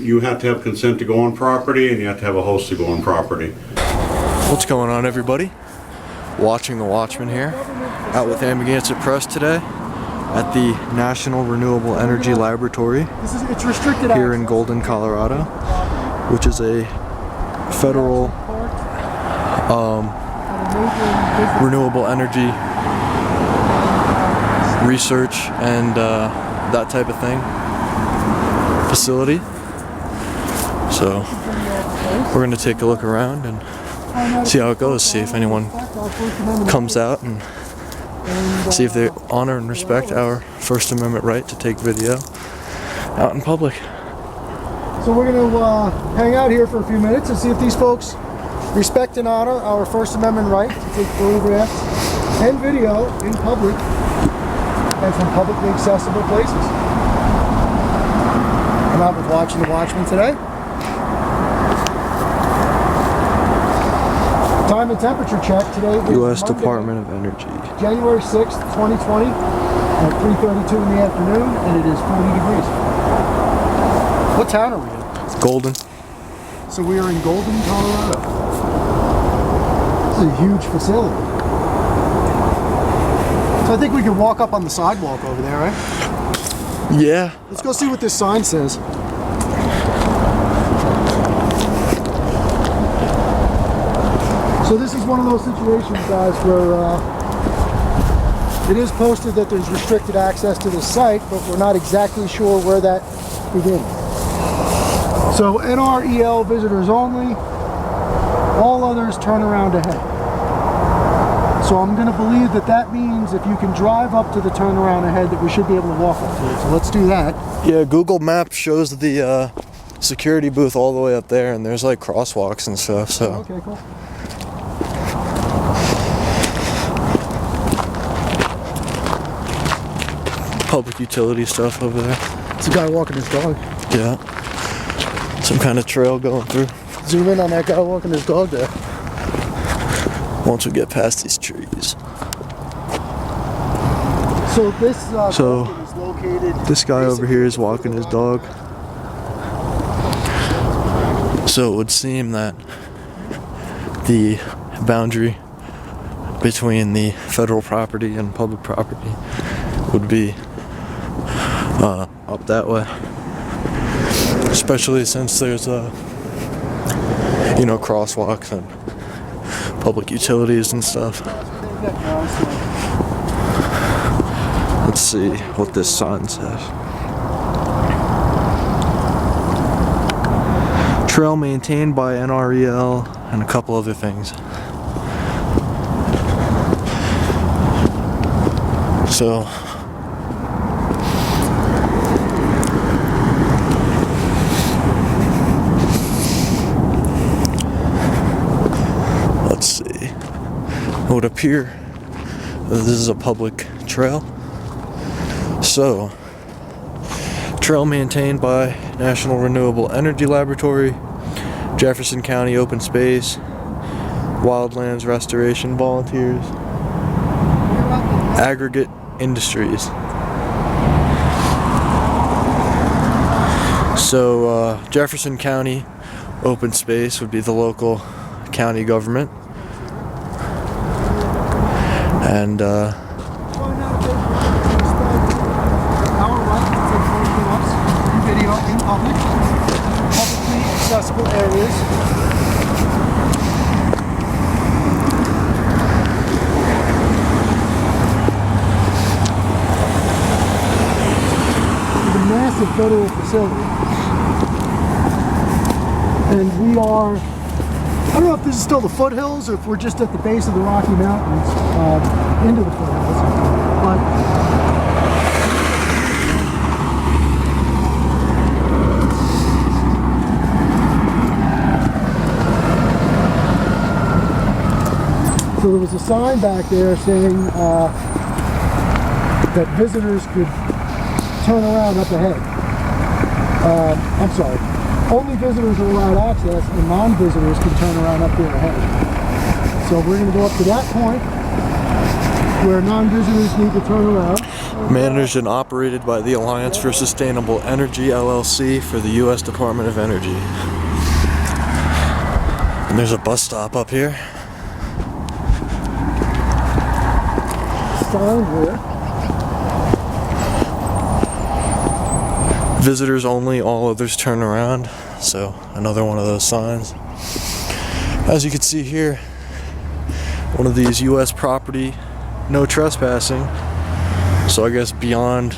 You have to have consent to go on property, and you have to have a host to go on property. What's going on, everybody? Watching the Watchman here, out with Amagansett Press today at the National Renewable Energy Laboratory here in Golden, Colorado, which is a federal renewable energy research and that type of thing facility. So we're going to take a look around and see how it goes, see if anyone comes out and see if they honor and respect our First Amendment right to take video out in public. So we're going to hang out here for a few minutes and see if these folks respect and honor our First Amendment right to take photographs and video in public and from publicly accessible places. I'm out with Watching the Watchman today. Time and temperature check today is U.S. Monday, Department of Energy. January 6th, 2020 at 3:32 in the afternoon, and it is 40 degrees. What town are we in? Golden. So we are in Golden, Colorado. This is a huge facility. So I think we can walk up on the sidewalk over there, right? Yeah. Let's go see what this sign says. So this is one of those situations, guys, where it is posted that there's restricted access to the site, but we're not exactly sure where that begins. So NREL visitors only, all others turn around ahead. So I'm going to believe that that means if you can drive up to the turnaround ahead that we should be able to walk up to it. So let's do that. Yeah, Google Maps shows the security booth all the way up there, and there's like crosswalks and stuff, so. Okay, cool. Public utility stuff over there. It's a guy walking his dog. Yeah. Some kind of trail going through. Zoom in on that guy walking his dog there. Once we get past these trees. So this building is located. This guy over here is walking his dog. So it would seem that the boundary between the federal property and public property would be up that way, especially since there's crosswalks and public utilities and stuff. Let's see what this sign says. Trail maintained by NREL and a couple other things. So let's see. It would appear that this is a public trail. So, trail maintained by National Renewable Energy Laboratory, Jefferson County Open Space, Wildlands Restoration Volunteers, Aggregate Industries. So Jefferson County Open Space would be the local county government, and Our right to take photographs and video in public, publicly accessible areas. It's a massive federal facility. And we are, I don't know if this is still the foothills or if we're just at the base of the Rocky Mountains, into the foothills, but so there was a sign back there saying that visitors could turn around up ahead. I'm sorry. Only visitors are allowed access, and non-visitors can turn around up there ahead. So we're going to go up to that point where non-visitors need to turn around. Managed and operated by the Alliance for Sustainable Energy, LLC, for the U.S. Department of Energy. And there's a bus stop up here. Sign here. Visitors only, all others turn around. So another one of those signs. As you can see here, one of these U.S. property, no trespassing. So I guess beyond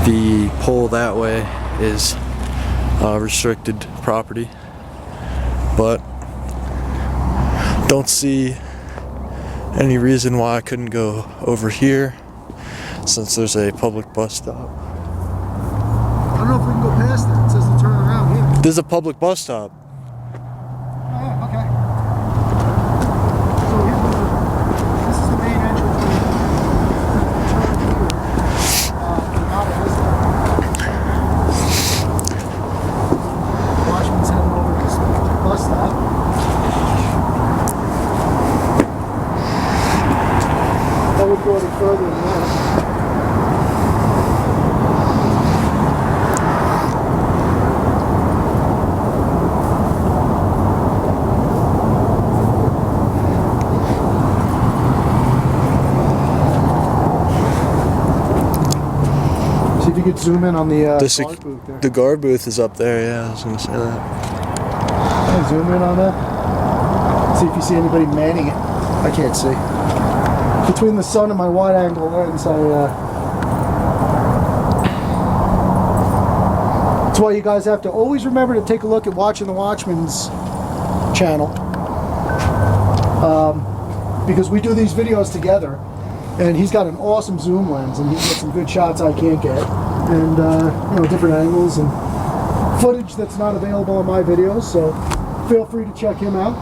the pole that way is restricted property. But don't see any reason why I couldn't go over here since there's a public bus stop. I don't know if we can go past that. It says to turn around here. There's a public bus stop. Oh, yeah, okay. So this is the main entrance. Watchman's heading over to this bus stop. I would go any further than that. See if you could zoom in on the guard booth there. The guard booth is up there, yeah, I was gonna say that. Can I zoom in on that? See if you see anybody manning it. I can't see. Between the sun and my wide angle lens, that's why you guys have to always remember to take a look at Watching the Watchman's channel. Because we do these videos together, and he's got an awesome zoom lens, and he's got some good shots I can't get, and you know, different angles and footage that's not available in my videos. So feel free to check him out.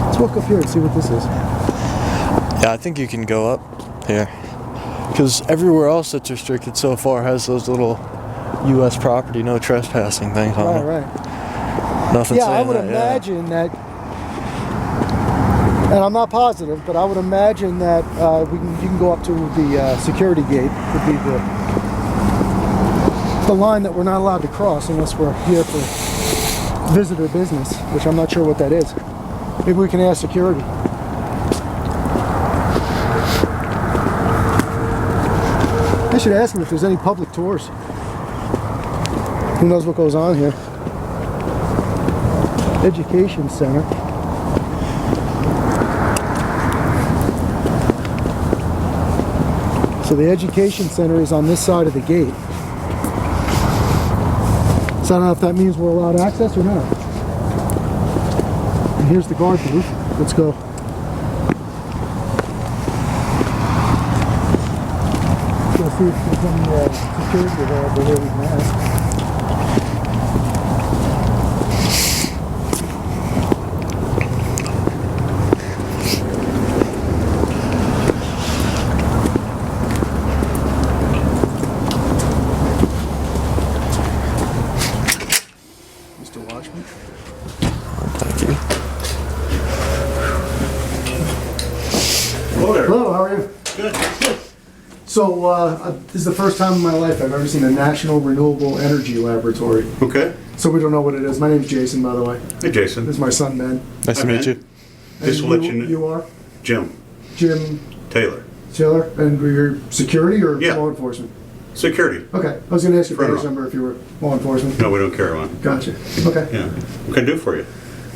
Let's walk up here and see what this is. Yeah, I think you can go up here. Because everywhere else that's restricted so far has those little U.S. property, no trespassing things on it. Right. Nothing Yeah, saying I would that, imagine that, and I'm not positive, but I would imagine that you can go up to the security gate, would be the line that we're not allowed to cross unless we're here for visitor business, which I'm not sure what that is. Maybe we can ask security. I should ask them if there's any public tours. Who knows what goes on here? Education Center. So the Education Center is on this side of the gate. So I don't know if that means we're allowed access or not. And here's the guard booth. Let's go. Let's see if there's any security available here we can ask. Mr. Watchman. Thank you. Hello there. Hello, how are you? Good. So, this is the first time in my life I've ever seen a National Renewable Energy Laboratory. Okay. So we don't know what it is. My name's Jason, by the way. Hey, Jason. This is my son, Ben. Nice Hi, to meet man. you. Just to And let you know. You are? Jim Jim Taylor. Taylor? And you're security or Yeah. law enforcement? Security. Okay. I was going to ask you a Front badge row. number if you were law enforcement. No, we don't carry one. Gotcha. Okay. Yeah. What can I do for you?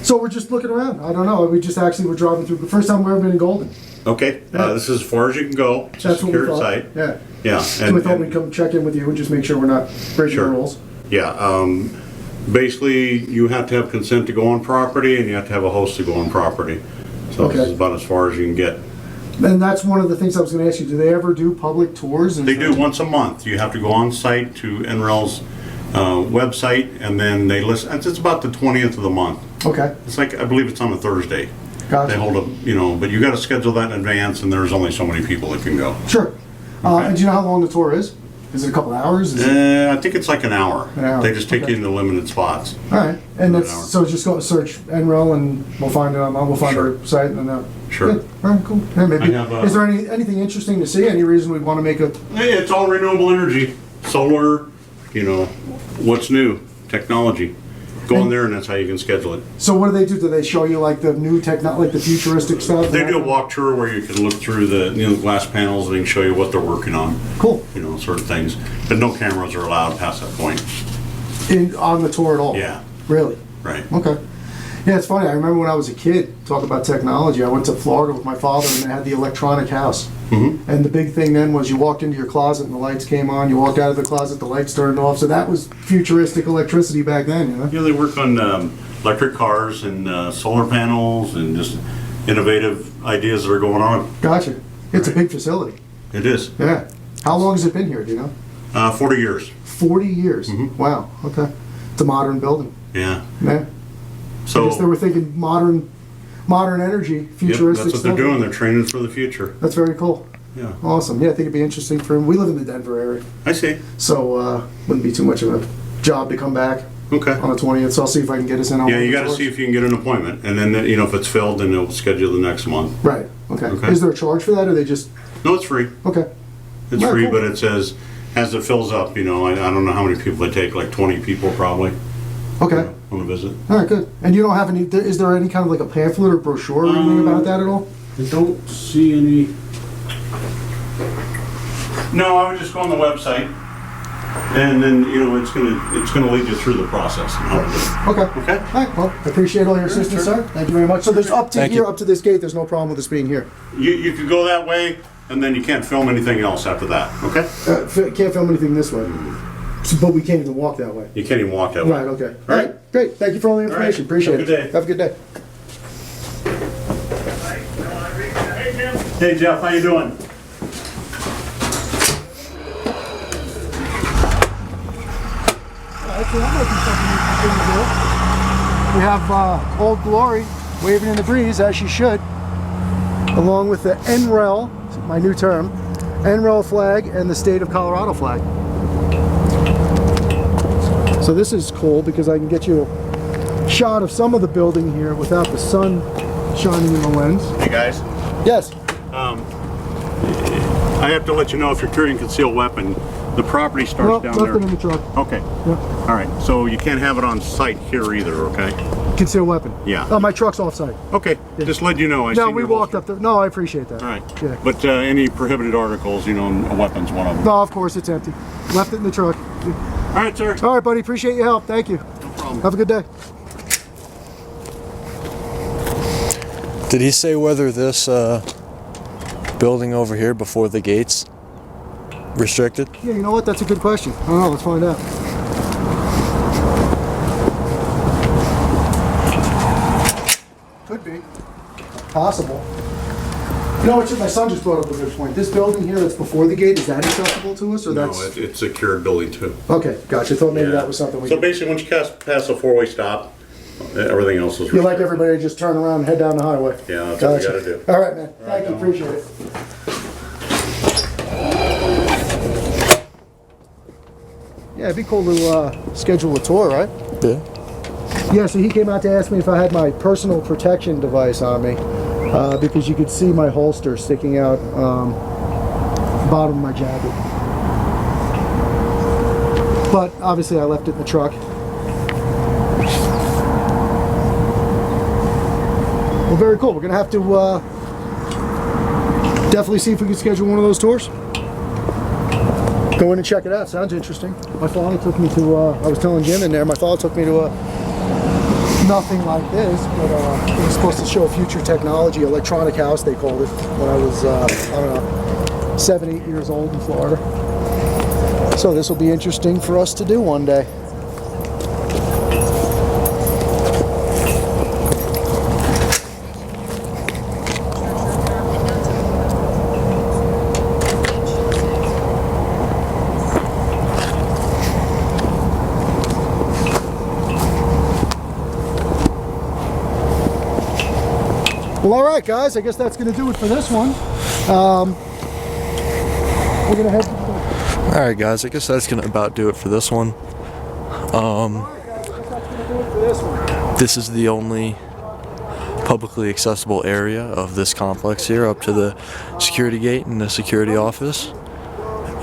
So we're just looking around. I don't know. We just actually were driving through. The first time we've ever been in Golden. Okay. This is as far as you can go. It's a That's what we secured thought. site. Yeah. Yeah. So we thought we'd come check in with you and just make sure we're not breaking the Sure. rules. Yeah. Basically, you have to have consent to go on property, and you have to have a host to go on property. So Okay. this is about as far as you can get. And that's one of the things I was going to ask you. Do they ever do public tours? They do once a month. You have to go on site to NREL's website, and then they list. It's about the 20th of the month. Okay. It's like, I believe it's on a Thursday. Gotcha. They hold a, but you got to schedule that in advance, and there's only so many people that can go. Sure. Okay. And do you know how long the tour is? Is it a couple hours? Is it, I think it's like an hour. An hour, They just take okay. you into limited spots. all right, and An that's hour. so just go search NREL and we'll find it on. We'll find Sure. our site and then. Sure. Good. All right, cool. Yeah, maybe. I have, Is there anything interesting to see? Any reason we want to make a? Hey, it's all renewable energy, solar, you know, what's new, technology. Go in there and that's how you can schedule it. So what do they do? Do they show you like the new technology, like the futuristic stuff? They do a walk tour where you can look through the, you know, glass panels and they can show you what they're working on, Cool. you know, sort of things. But no cameras are allowed past that point. On the tour at all? Yeah, Really? right. Okay. Yeah, it's funny. I remember when I was a kid, talk about technology. I went to Florida with my father and they had the electronic house. Mm-hmm. And the big thing then was you walked into your closet and the lights came on. You walked out of the closet, the lights turned off. So that was futuristic electricity back then, you know? Yeah, they work on electric cars and solar panels and just innovative ideas that are going on. Gotcha. It's a Right. big facility. It is. Yeah. How long has it been here, do you know? 40 years. 40 years. Mhm. Wow. Okay. It's a modern building. Yeah. Yeah. So I guess they were thinking modern energy, yep, futuristic that's what they're stuff. doing. They're training for the future. That's very cool. Yeah. Awesome. Yeah, I think it'd be interesting for him. We live in the Denver area, I see. so wouldn't be too much of a job to come back Okay. on the 20th. So I'll see if I can get us in on Yeah, one of you the got to tours. see if you can get an appointment, and then you know if it's filled, then they'll schedule the next month. Right. Okay. Okay. Is there a charge for that, or they just No, it's free. okay? It's Yeah, free, cool. but it says as it fills up. You know, I don't know how many people they take, like 20 people probably. Okay. On a visit. All right. Good. And you don't have any? Is there any kind of like a pamphlet or brochure or anything about that at all? I don't see any. No, I would just go on the website, and then you know it's gonna lead you through the process. And how to do it. Okay. Okay. All right. Well, I appreciate all your assistance, sure. sir. Thank you very much. So there's up to Thank here, you. up to this gate. There's no problem with us being here. You could go that way, and then you can't film anything else after that. Okay. Can't film anything this way, but we can't even walk that way. You can't even walk that way. Right, okay. All right. Great. Thank you for all the information. right. Appreciate Have a good it. day. Have a good day. Hey Jeff, how you doing? Actually, that might be something interesting to do. We have Old Glory waving in the breeze, as she should, along with the NREL, my new term, NREL flag and the state of Colorado flag. So this is cool because I can get you a shot of some of the building here without the sun shining in the lens. Hey guys. Yes. I have to let you know if you're carrying a concealed weapon, the property starts Well, down left there. it in the truck. Okay. Yep. All right. So you can't have it on site here either. Okay. Concealed weapon. Yeah. Oh, my truck's off-site. Okay. Just let you know. I No, seen we your walked holster. up there. No, I appreciate that. All right. Yeah. But any prohibited articles, you know, a weapon's one of them. No, of course it's empty. Left it in the truck. All right, sir. All right, buddy. Appreciate your help. Thank you. No problem. Have a good day. Did he say whether this building over here before the gates restricted? Yeah, you know what? That's a good question. I don't know. Let's find out. Could be. Possible. You know what? My son just brought up a good point. This building here that's before the gate, is that accessible to us, or No, that's... it's a secured building too. Okay, gotcha. Thought maybe Yeah. that was something we So could... basically, once you pass a four-way stop, everything else is. You like everybody to just turn around and head down the highway? Yeah, that's what we Gotcha. gotta do. All right, man. Thank you. Appreciate it. Yeah, it'd be cool to schedule a tour, right? Yeah. Yeah, so he came out to ask me if I had my personal protection device on me, because you could see my holster sticking out bottom of my jacket. But obviously I left it in the truck. Well, very cool. We're gonna have to definitely see if we can schedule one of those tours. Go in and check it out. Sounds interesting. My father took me to, I was telling Jim in there, my father took me to nothing like this, but it was supposed to show future technology, electronic house they called it, when I was, I don't know, 7, 8 years old in Florida. So this will be interesting for us to do one day. Well, all right, guys. I guess that's going to do it for this one. We're going to head to Alright guys, I guess that's gonna about do it for this one. This is the only publicly accessible area of this complex here, up to the security gate and the security office.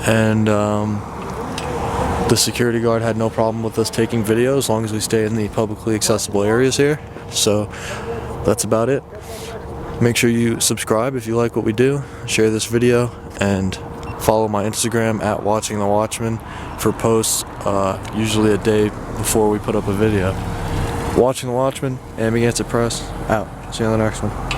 And the security guard had no problem with us taking video as long as we stay in the publicly accessible areas here. So that's about it. Make sure you subscribe if you like what we do, share this video, and follow my Instagram at WatchingTheWatchman for posts usually a day before we put up a video. Watching the Watchman, Amagansett Press, out. See you on the next one.